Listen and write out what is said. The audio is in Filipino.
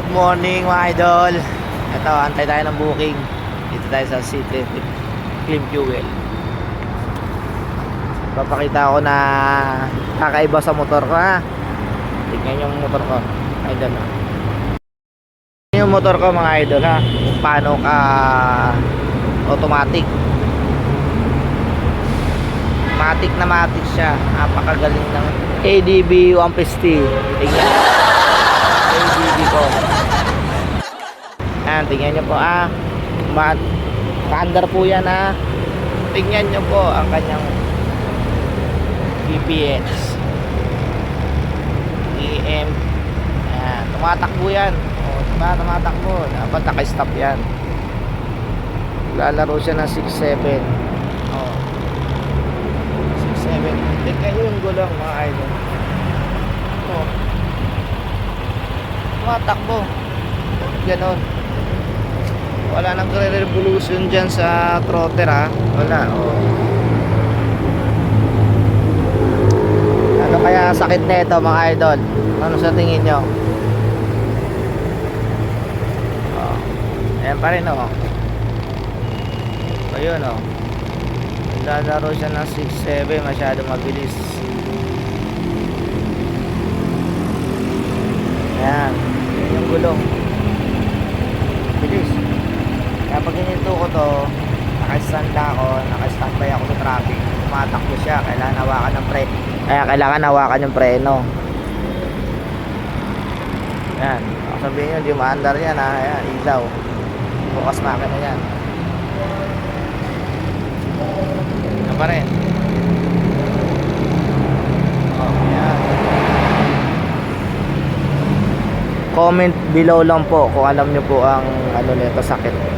morning mga idol. Ito, antay tayo ng booking. Dito tayo sa City Clean Fuel. Papakita ko na kakaiba sa motor ko, ha. Tignan yung motor ko, idol, ha. Yung motor ko mga idol, ha, kung paano ka automatic. Matic na matic siya. Napakagaling ng ADB 150. Tignan ADB ko. Yan, tingnan nyo po, Paandar po yan, ha. Tingnan nyo po ang kanyang PPX EM. Yan, tumatakbo yan. O, diba, tumatakbo. Dapat naka-stop yan. Lalaro siya ng 6.7. O, 6.7. Tingnan nyo yung gulong mga idol. O, tumatakbo. Ganon. Wala nang revolution dyan sa trotter, ha. Wala, oh. Ano kaya sakit nito mga idol? Ano sa tingin nyo? Oh. Ayan pa rin, oh. Ayun, oh. Lalaro siya ng 6.7. Masyado mabilis. Ayan. Ayan yung gulong. Bilis. Kaya pag hininto ko to, naka-stand ako, naka-standby ako sa traffic, tumatakbo siya, kailangan hawakan ng kailangan hawakan yung preno. Yan, sabihin nyo, di maandar yan, ha. Ayan, ilaw, bukas makina yan. Yan pa rin. Oh, yan. Comment below lang po kung alam nyo po ang ano nito sakit.